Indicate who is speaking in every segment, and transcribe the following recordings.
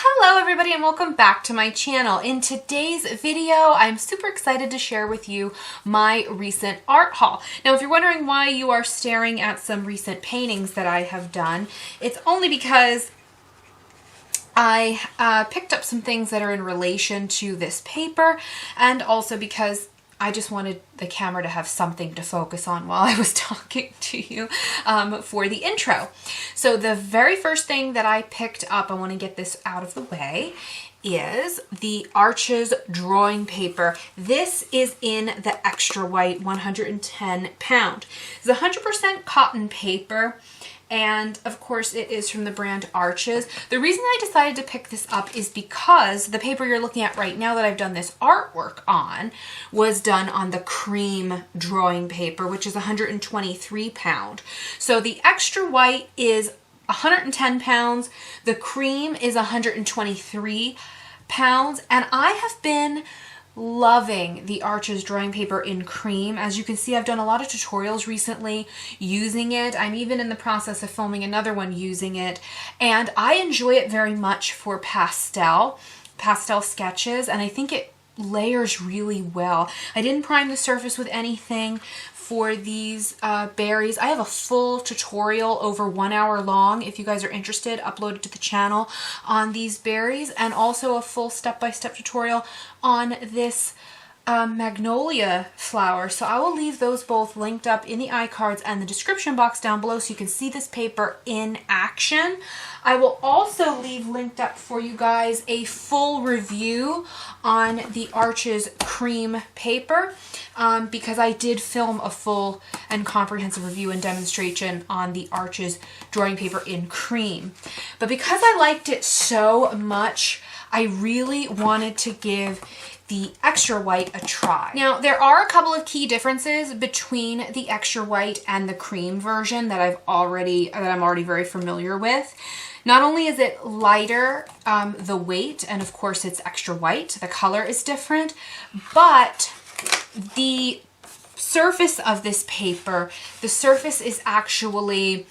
Speaker 1: Hello everybody and welcome back to my channel. In today's video, I'm super excited to share with you my recent art haul. Now, if you're wondering why you are staring at some recent paintings that I have done, it's only because I picked up some things that are in relation to this paper, and also because I just wanted the camera to have something to focus on while I was talking to you for the intro. So the very first thing that I picked up, I want to get this out of the way, is the Arches drawing paper. This is in the extra white 110 pound. It's 100% cotton paper. And of course it is from the brand Arches. The reason I decided to pick this up is because the paper you're looking at right now that I've done this artwork on was done on the cream drawing paper, which is 123 pound. So the extra white is 110 pounds. The cream is 123 pounds. And I have been loving the Arches drawing paper in cream. As you can see, I've done a lot of tutorials recently using it. I'm even in the process of filming another one using it, and I enjoy it very much for pastel sketches, and I think it layers really well. I didn't prime the surface with anything for these berries. I have a full tutorial over 1 hour long, if you guys are interested, uploaded to the channel on these berries, and also a full step-by-step tutorial on this magnolia flower. So I will leave those both linked up in the iCards and the description box down below so you can see this paper in action. I will also leave linked up for you guys a full review on the Arches cream paper because I did film a full and comprehensive review and demonstration on the Arches drawing paper in cream. But because I liked it so much, I really wanted to give the extra white a try. Now, there are a couple of key differences between the extra white and the cream version that I'm already very familiar with. Not only is it lighter, the weight, and of course it's extra white, the color is different, but the surface of this paper, the surface is actually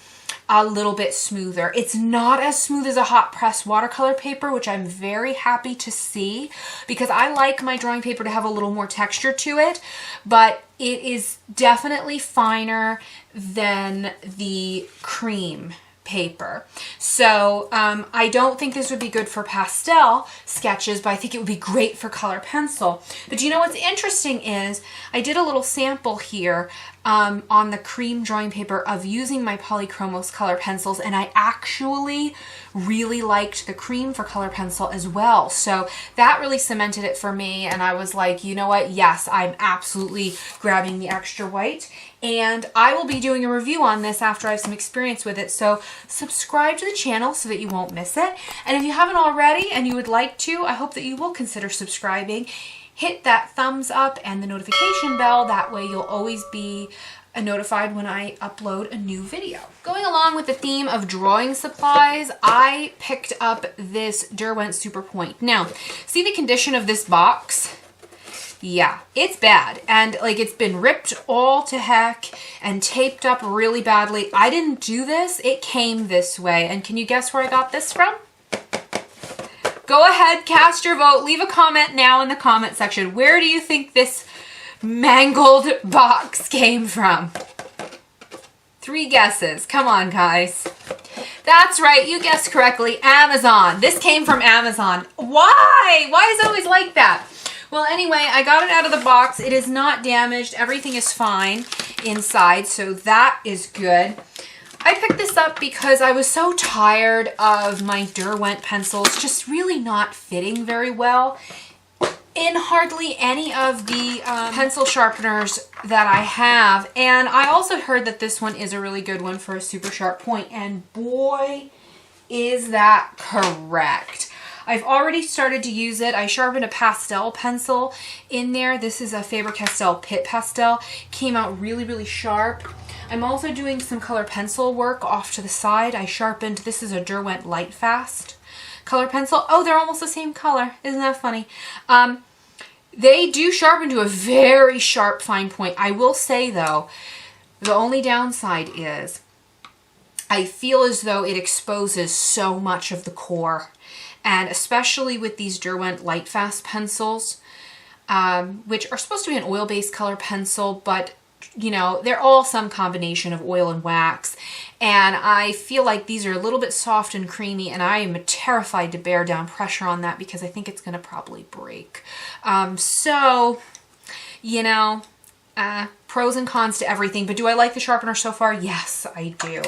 Speaker 1: a little bit smoother. It's not as smooth as a hot press watercolor paper, which I'm very happy to see because I like my drawing paper to have a little more texture to it, but it is definitely finer than the cream paper. So I don't think this would be good for pastel sketches, but I think it would be great for color pencil. But you know what's interesting is I did a little sample here on the cream drawing paper of using my Polychromos color pencils, and I actually really liked the cream for color pencil as well. So that really cemented it for me, and I was like, you know what, yes, I'm absolutely grabbing the extra white, and I will be doing a review on this after I have some experience with it. So subscribe to the channel so that you won't miss it, and if you haven't already and you would like to, I hope that you will consider subscribing. Hit that thumbs up and the notification bell. That way you'll always be notified when I upload a new video. Going along with the theme of drawing supplies, I picked up this Derwent Super Point. Now, see the condition of this box? Yeah, it's bad. And like it's been ripped all to heck and taped up really badly. I didn't do this. It came this way. And can you guess where I got this from? Go ahead, cast your vote. Leave a comment now in the comment section. Where do you think this mangled box came from? 3 guesses. Come on, guys. That's right. You guessed correctly. Amazon. This came from Amazon. Why? Why is it always like that? Well, anyway, I got it out of the box. It is not damaged. Everything is fine inside, so that is good. I picked this up because I was so tired of my Derwent pencils just really not fitting very well in hardly any of the pencil sharpeners that I have. And I also heard that this one is a really good one for a super sharp point, and boy, is that correct. I've already started to use it. I sharpened a pastel pencil in there. This is a Faber Castell Pit Pastel. Came out really, really sharp. I'm also doing some color pencil work off to the side. I sharpened, this is a Derwent Light Fast color pencil. Oh, they're almost the same color. Isn't that funny? They do sharpen to a very sharp fine point. I will say though, the only downside is I feel as though it exposes so much of the core and especially with these Derwent Light Fast pencils, which are supposed to be an oil-based color pencil, but you know, they're all some combination of oil and wax. And I feel like these are a little bit soft and creamy, and I am terrified to bear down pressure on that because I think it's going to probably break. So, you know, pros and cons to everything. But do I like the sharpener so far? Yes, I do.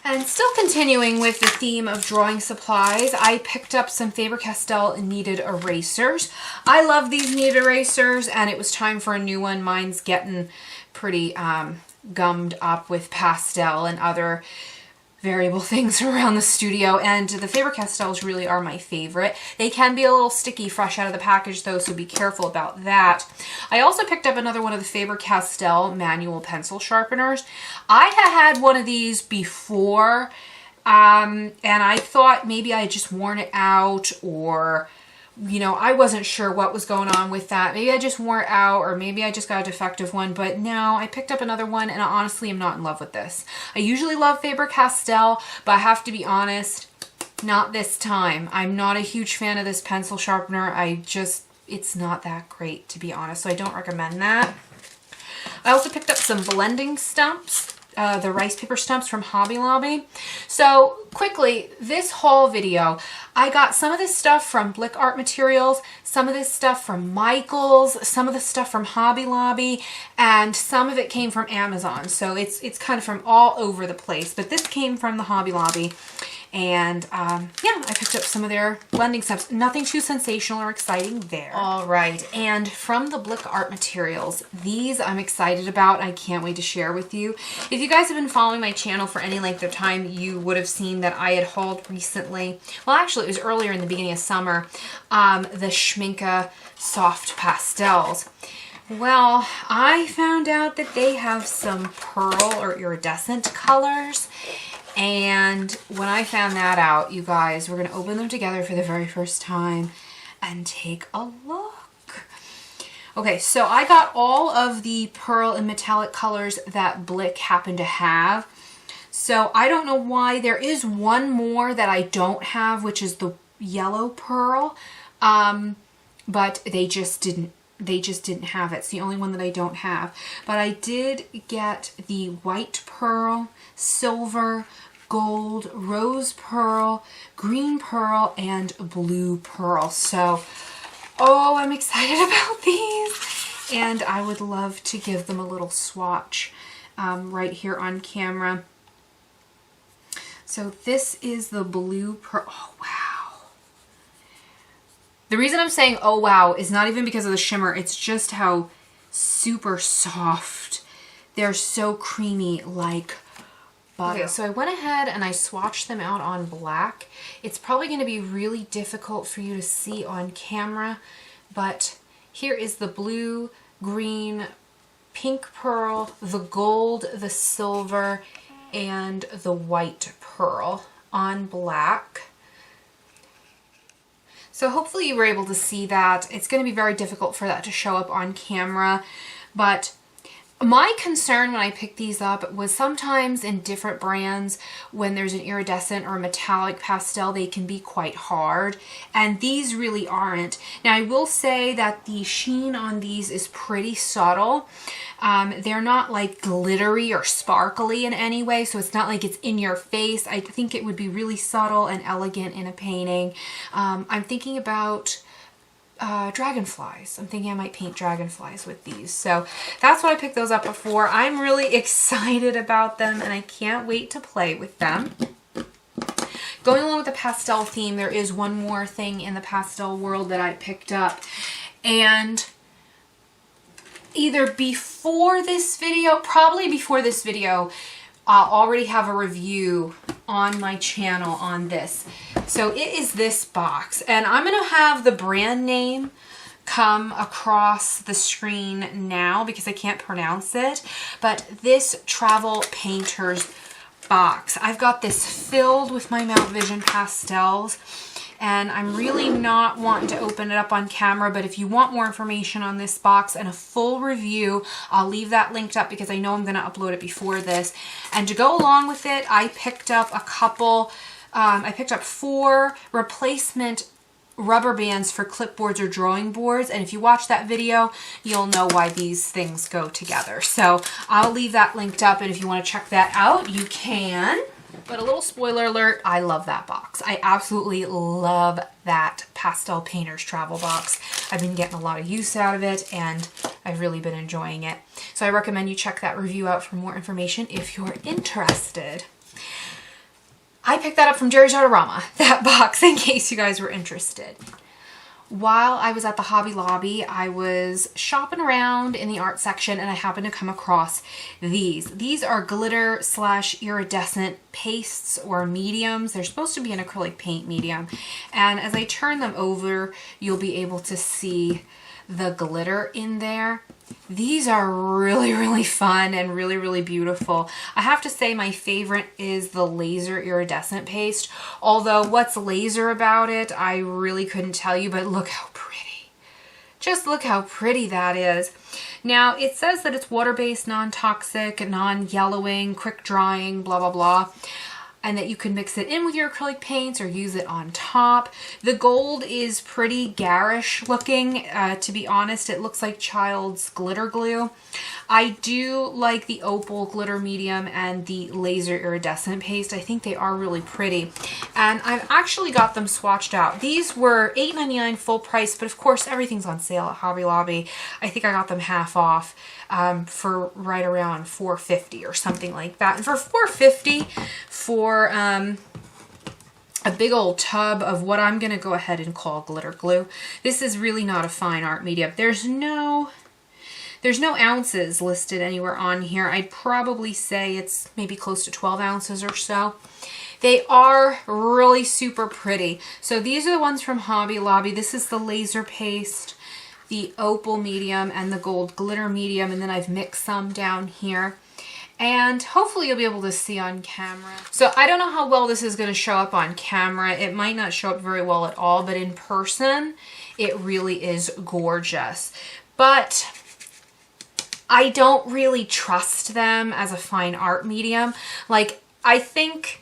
Speaker 1: And still continuing with the theme of drawing supplies, I picked up some Faber-Castell Kneaded erasers. I love these kneaded erasers, and it was time for a new one. Mine's getting pretty gummed up with pastel and other variable things around the studio, and the Faber-Castells really are my favorite. They can be a little sticky fresh out of the package though, so be careful about that. I also picked up another one of the Faber-Castell manual pencil sharpeners. I had one of these before, and I thought maybe I had just worn it out, or you know, I wasn't sure what was going on with that. Maybe I just wore it out, or maybe I just got a defective one, but no, I picked up another one, and I honestly am not in love with this. I usually love Faber-Castell, but I have to be honest, not this time. I'm not a huge fan of this pencil sharpener. It's not that great, to be honest, so I don't recommend that. I also picked up some blending stumps. The rice paper stumps from Hobby Lobby. So quickly, this haul video, I got some of this stuff from Blick Art Materials, some of this stuff from Michael's, some of the stuff from Hobby Lobby, and some of it came from Amazon. So it's kind of from all over the place, but this came from the Hobby Lobby. And yeah, I picked up some of their blending stumps. Nothing too sensational or exciting there. All right, and from the Blick Art Materials, these I'm excited about. I can't wait to share with you. If you guys have been following my channel for any length of time, you would have seen that I had hauled recently, well actually it was earlier in the beginning of summer, the Schminke soft pastels. Well, I found out that they have some pearl or iridescent colors. And when I found that out, you guys, we're going to open them together for the very first time and take a look. Okay, so I got all of the pearl and metallic colors that Blick happened to have. So I don't know why. There is one more that I don't have, which is the yellow pearl. But they just didn't have it. It's the only one that I don't have. But I did get the white pearl, silver, gold, rose pearl, green pearl, and blue pearl. So, oh, I'm excited about these. And I would love to give them a little swatch right here on camera. So this is the blue pearl. Oh, wow. The reason I'm saying, oh, wow, is not even because of the shimmer. It's just how super soft. They're so creamy, like butter. Okay, so I went ahead and I swatched them out on black. It's probably going to be really difficult for you to see on camera, but here is the blue, green, pink pearl, the gold, the silver, and the white pearl on black. So hopefully you were able to see that. It's going to be very difficult for that to show up on camera, but my concern when I picked these up was sometimes in different brands, when there's an iridescent or a metallic pastel, they can be quite hard, and these really aren't. Now I will say that the sheen on these is pretty subtle. They're not like glittery or sparkly in any way, so it's not like it's in your face. I think it would be really subtle and elegant in a painting. I'm thinking about dragonflies. I'm thinking I might paint dragonflies with these. So that's what I picked those up for. I'm really excited about them and I can't wait to play with them. Going along with the pastel theme, there is one more thing in the pastel world that I picked up, and either before this video, probably before this video, I'll already have a review on my channel on this. So it is this box, and I'm going to have the brand name come across the screen now because I can't pronounce it, but this Travel Painters box. I've got this filled with my Mount Vision pastels, and I'm really not wanting to open it up on camera, but if you want more information on this box and a full review, I'll leave that linked up because I know I'm going to upload it before this. And to go along with it, I picked up a couple I picked up 4 replacement rubber bands for clipboards or drawing boards, and if you watch that video you'll know why these things go together. So I'll leave that linked up, and if you want to check that out you can. But a little spoiler alert, I love that box. I absolutely love that Pastel Painter's Travel box. I've been getting a lot of use out of it and I've really been enjoying it. So I recommend you check that review out for more information if you're interested. I picked that up from Jerry's Artarama, that box, in case you guys were interested. While I was at the Hobby Lobby, I was shopping around in the art section and I happened to come across these. These are glitter / iridescent pastes or mediums. They're supposed to be an acrylic paint medium. And as I turn them over, you'll be able to see the glitter in there. These are really, really fun and really, really beautiful. I have to say my favorite is the laser iridescent paste. Although what's laser about it, I really couldn't tell you, but look how pretty. Just look how pretty that is. Now it says that it's water-based, non-toxic, non-yellowing, quick drying, blah, blah, blah. And that you can mix it in with your acrylic paints or use it on top. The gold is pretty garish looking, to be honest. It looks like child's glitter glue. I do like the Opal Glitter Medium and the Laser Iridescent Paste. I think they are really pretty. And I've actually got them swatched out. These were $8.99 full price, but of course everything's on sale at Hobby Lobby. I think I got them half off for right around $4.50 or something like that. And for $4.50 for a big old tub of what I'm going to go ahead and call glitter glue. This is really not a fine art medium. There's no ounces listed anywhere on here. I'd probably say it's maybe close to 12 ounces or so. They are really super pretty. So these are the ones from Hobby Lobby. This is the laser paste, the opal medium, and the gold glitter medium, and then I've mixed some down here. And hopefully you'll be able to see on camera. So I don't know how well this is going to show up on camera. It might not show up very well at all, but in person, it really is gorgeous. But I don't really trust them as a fine art medium. Like, I think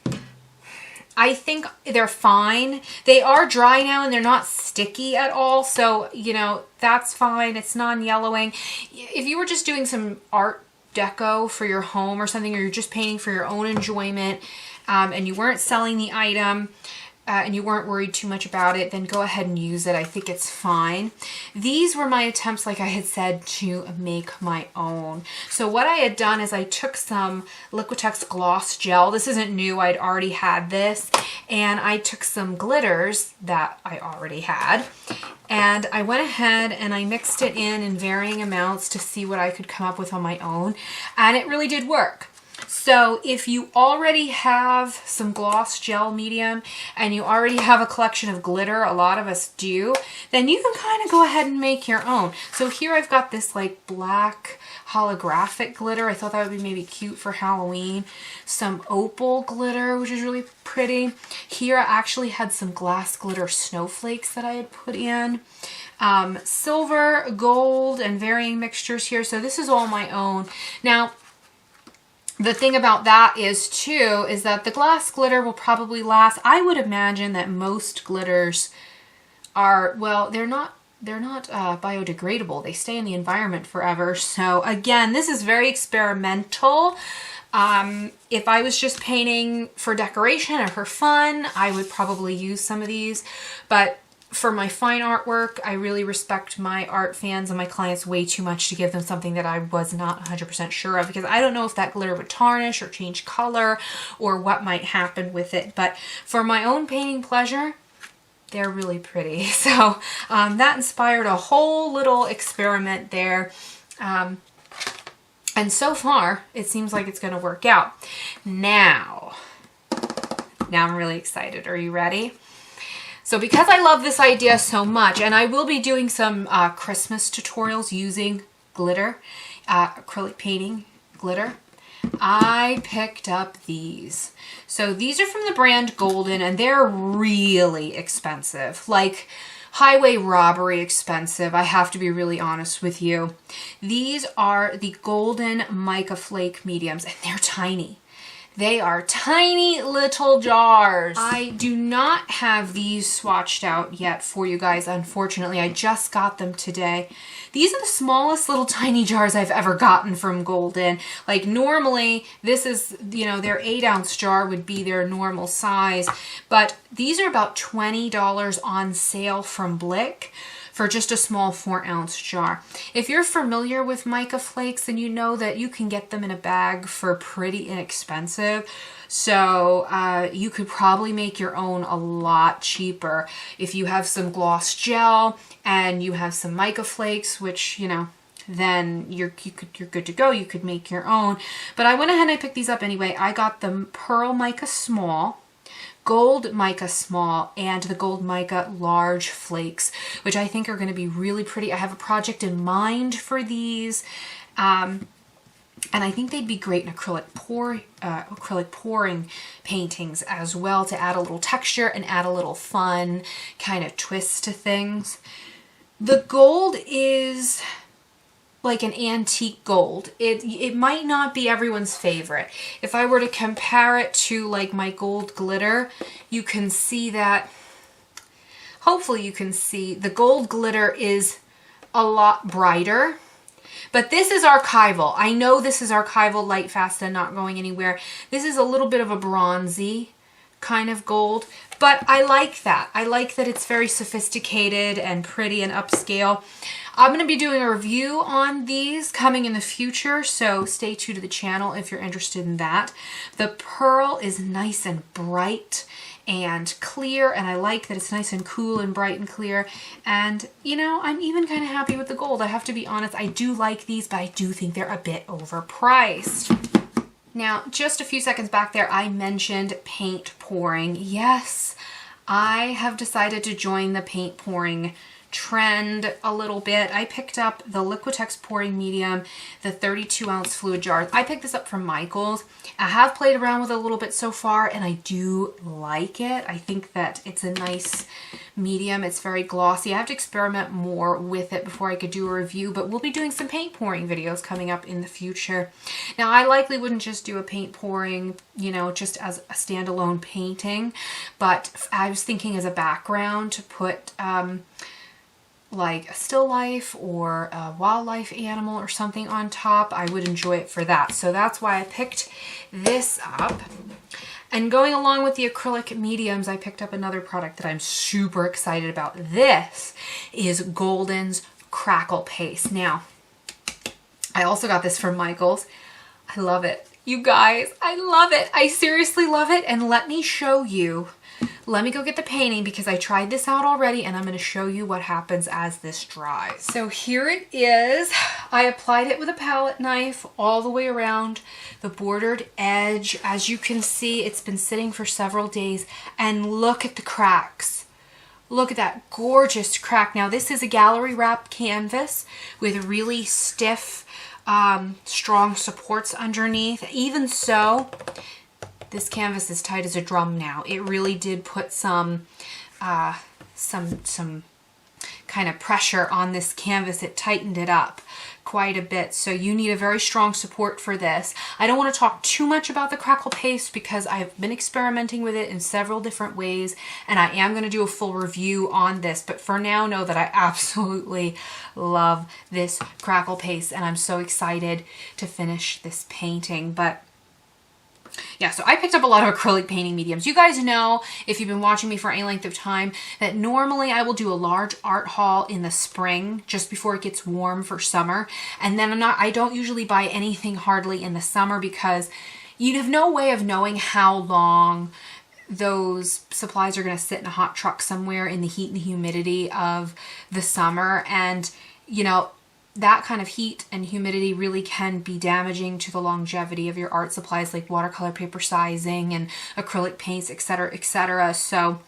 Speaker 1: they're fine. They are dry now and they're not sticky at all. So, you know, that's fine. It's non-yellowing. If you were just doing some art deco for your home or something, or you're just painting for your own enjoyment, and you weren't selling the item, and you weren't worried too much about it, then go ahead and use it. I think it's fine. These were my attempts, like I had said, to make my own. So what I had done is I took some Liquitex gloss gel. This isn't new, I'd already had this. And I took some glitters that I already had. And I went ahead and I mixed it in varying amounts to see what I could come up with on my own. And it really did work. So if you already have some gloss gel medium and you already have a collection of glitter, a lot of us do, then you can kind of go ahead and make your own. So here I've got this like black holographic glitter. I thought that would be maybe cute for Halloween. Some opal glitter, which is really pretty. Here I actually had some glass glitter snowflakes that I had put in. Silver, gold, and varying mixtures here. So this is all my own. Now, the thing about that is too, is that the glass glitter will probably last. I would imagine that most glitters are, well, they're not biodegradable. They stay in the environment forever. So again, this is very experimental. If I was just painting for decoration or for fun, I would probably use some of these, but for my fine artwork, I really respect my art fans and my clients way too much to give them something that I was not 100% sure of, because I don't know if that glitter would tarnish or change color or what might happen with it. But for my own painting pleasure, they're really pretty. So that inspired a whole little experiment there. And so far, it seems like it's going to work out. Now I'm really excited. Are you ready? So because I love this idea so much, and I will be doing some Christmas tutorials using glitter, acrylic painting glitter, I picked up these. So these are from the brand Golden, and they're really expensive, like highway robbery expensive. I have to be really honest with you. These are the Golden Mica Flake mediums, and they're tiny. They are tiny little jars. I do not have these swatched out yet for you guys, unfortunately. I just got them today. These are the smallest little tiny jars I've ever gotten from Golden. Like normally, this is, you know, their 8-ounce jar would be their normal size, but these are about $20 on sale from Blick for just a small 4-ounce jar. If you're familiar with mica flakes, then you know that you can get them in a bag for pretty inexpensive. So you could probably make your own a lot cheaper. If you have some gloss gel and you have some mica flakes, which, you know, then you're good to go. You could make your own. But I went ahead and I picked these up anyway. I got the Pearl Mica Small, Gold Mica Small, and the Gold Mica Large Flakes, which I think are going to be really pretty. I have a project in mind for these, and I think they'd be great in acrylic pouring paintings as well, to add a little texture and add a little fun kind of twist to things. The gold is like an antique gold. It might not be everyone's favorite. If I were to compare it to like my gold glitter, you can see that, hopefully you can see the gold glitter is a lot brighter, but this is archival. I know this is archival, light, fast, and not going anywhere. This is a little bit of a bronzy kind of gold, but I like that. I like that it's very sophisticated and pretty and upscale. I'm going to be doing a review on these coming in the future, so stay tuned to the channel if you're interested in that. The pearl is nice and bright and clear, and I like that it's nice and cool and bright and clear. And, you know, I'm even kind of happy with the gold. I have to be honest, I do like these, but I do think they're a bit overpriced. Now, just a few seconds back there, I mentioned paint pouring. Yes, I have decided to join the paint pouring trend a little bit. I picked up the Liquitex pouring medium, the 32-ounce fluid jars. I picked this up from Michael's. I have played around with it a little bit so far, and I do like it. I think that it's a nice medium. It's very glossy. I have to experiment more with it before I could do a review, but we'll be doing some paint pouring videos coming up in the future. Now, I likely wouldn't just do a paint pouring, you know, just as a standalone painting, but I was thinking as a background to put like a still life or a wildlife animal or something on top. I would enjoy it for that. So that's why I picked this up. And going along with the acrylic mediums, I picked up another product that I'm super excited about. This is Golden's Crackle Paste. Now, I also got this from Michael's. I love it. You guys, I love it. I seriously love it. And let me show you. Let me go get the painting because I tried this out already, and I'm going to show you what happens as this dries. So here it is. I applied it with a palette knife all the way around the bordered edge. As you can see, it's been sitting for several days, and look at the cracks. Look at that gorgeous crack. Now, this is a gallery wrap canvas with really stiff, strong supports underneath. Even so, this canvas is tight as a drum now. It really did put some kind of pressure on this canvas. It tightened it up quite a bit. So you need a very strong support for this. I don't want to talk too much about the Crackle Paste because I've been experimenting with it in several different ways, and I am going to do a full review on this. But for now, know that I absolutely love this Crackle Paste, and I'm so excited to finish this painting. But yeah, so I picked up a lot of acrylic painting mediums. You guys know, if you've been watching me for any length of time, that normally I will do a large art haul in the spring, just before it gets warm for summer. And then I don't usually buy anything hardly in the summer because you have no way of knowing how long those supplies are going to sit in a hot truck somewhere in the heat and the humidity of the summer. And, you know, that kind of heat and humidity really can be damaging to the longevity of your art supplies, like watercolor paper sizing and acrylic paints, etc., etc. So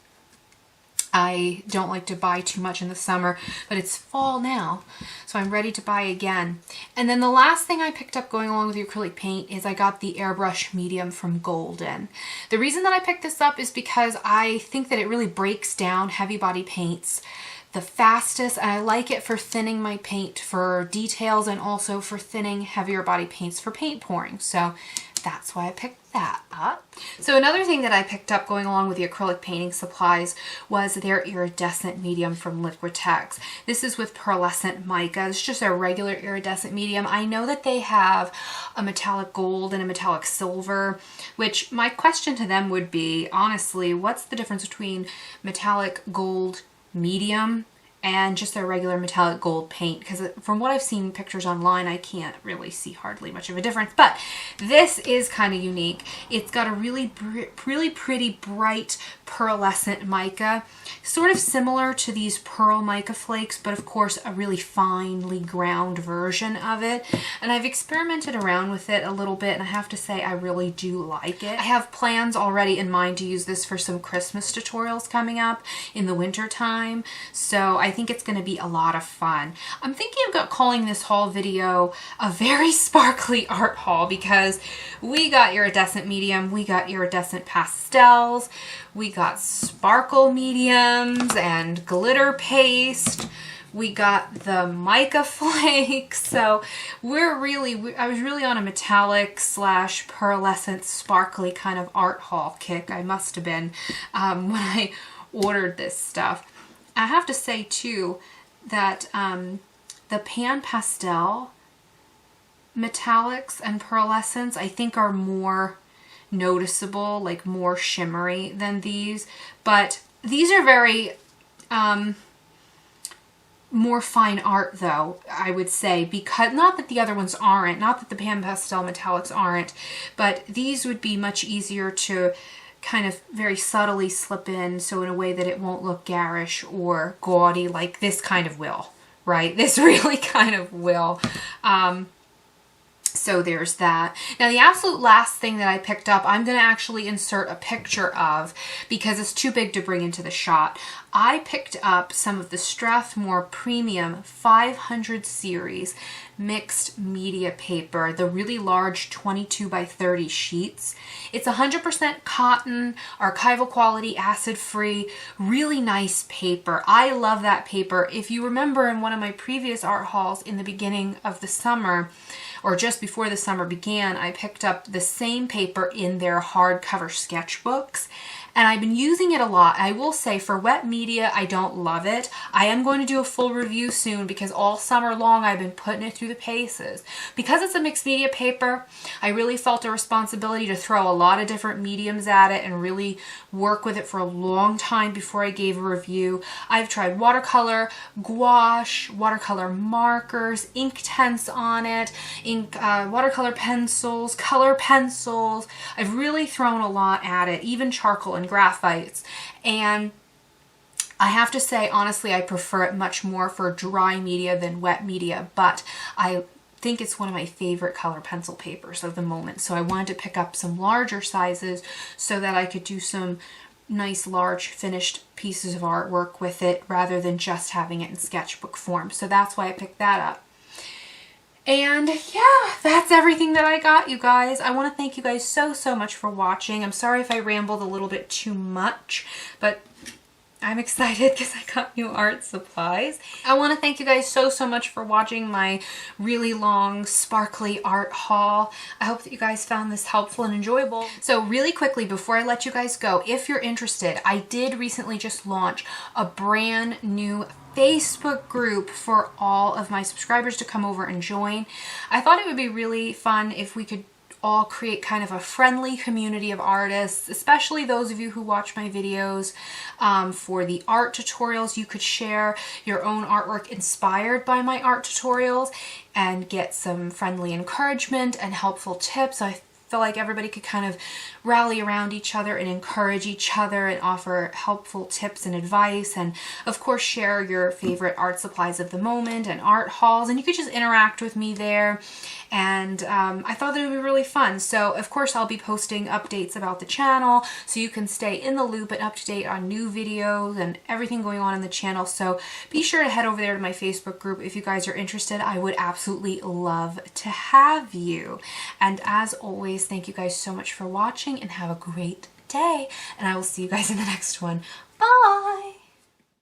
Speaker 1: I don't like to buy too much in the summer, but it's fall now, so I'm ready to buy again. And then the last thing I picked up going along with the acrylic paint is I got the Airbrush Medium from Golden. The reason that I picked this up is because I think that it really breaks down heavy body paints the fastest, and I like it for thinning my paint for details and also for thinning heavier body paints for paint pouring. So that's why I picked that up. So another thing that I picked up going along with the acrylic painting supplies was their Iridescent Medium from Liquitex. This is with pearlescent mica. It's just a regular iridescent medium. I know that they have a metallic gold and a metallic silver, which my question to them would be, honestly, what's the difference between metallic gold medium and just a regular metallic gold paint? Because from what I've seen pictures online, I can't really see hardly much of a difference, but this is kind of unique. It's got a really pretty bright pearlescent mica, sort of similar to these pearl mica flakes, but of course a really finely ground version of it. And I've experimented around with it a little bit, and I have to say I really do like it. I have plans already in mind to use this for some Christmas tutorials coming up in the winter time, so I think it's going to be a lot of fun. I'm thinking about calling this haul video a very sparkly art haul, because we got iridescent medium, we got iridescent pastels, we got sparkle mediums and glitter paste, we got the mica flakes. So I was really on a metallic slash pearlescent sparkly kind of art haul kick. I must have been when I ordered this stuff. I have to say too that the pan pastel metallics and pearlescents I think are more noticeable, like more shimmery than these, but these are very more fine art though, I would say, because not that the other ones aren't, not that the pan pastel metallics aren't, but these would be much easier to kind of very subtly slip in, so in a way that it won't look garish or gaudy like this kind of will, right? This really kind of will. So there's that. Now the absolute last thing that I picked up, I'm going to actually insert a picture of because it's too big to bring into the shot. I picked up some of the Strathmore Premium 500 series mixed media paper, the really large 22 by 30 sheets. It's 100% cotton, archival quality, acid-free, really nice paper. I love that paper. If you remember in one of my previous art hauls in the beginning of the summer, or just before the summer began, I picked up the same paper in their hardcover sketchbooks, and I've been using it a lot. I will say for wet media, I don't love it. I am going to do a full review soon because all summer long I've been putting it through the paces. Because it's a mixed media paper, I really felt a responsibility to throw a lot of different mediums at it and really work with it for a long time before I gave a review. I've tried watercolor, gouache, watercolor markers, ink tints on it, watercolor pencils, color pencils. I've really thrown a lot at it, even charcoal and graphites, and I have to say honestly I prefer it much more for dry media than wet media, but I think it's one of my favorite color pencil papers of the moment, so I wanted to pick up some larger sizes so that I could do some nice large finished pieces of artwork with it rather than just having it in sketchbook form. So that's why I picked that up. And yeah, that's everything that I got, you guys. I want to thank you guys so much for watching. I'm sorry if I rambled a little bit too much, but I'm excited because I got new art supplies. I want to thank you guys so much for watching my really long sparkly art haul. I hope that you guys found this helpful and enjoyable. So really quickly before I let you guys go, if you're interested, I did recently just launch a brand new Facebook group for all of my subscribers to come over and join. I thought it would be really fun if we could all create kind of a friendly community of artists, especially those of you who watch my videos for the art tutorials. You could share your own artwork inspired by my art tutorials and get some friendly encouragement and helpful tips. I feel like everybody could kind of rally around each other and encourage each other and offer helpful tips and advice, and of course share your favorite art supplies of the moment and art hauls, and you could just interact with me there. And I thought that it would be really fun. So of course I'll be posting updates about the channel so you can stay in the loop and up to date on new videos and everything going on in the channel. So be sure to head over there to my Facebook group if you guys are interested. I would absolutely love to have you. And as always, thank you guys so much for watching and have a great day. And I will see you guys in the next one. Bye!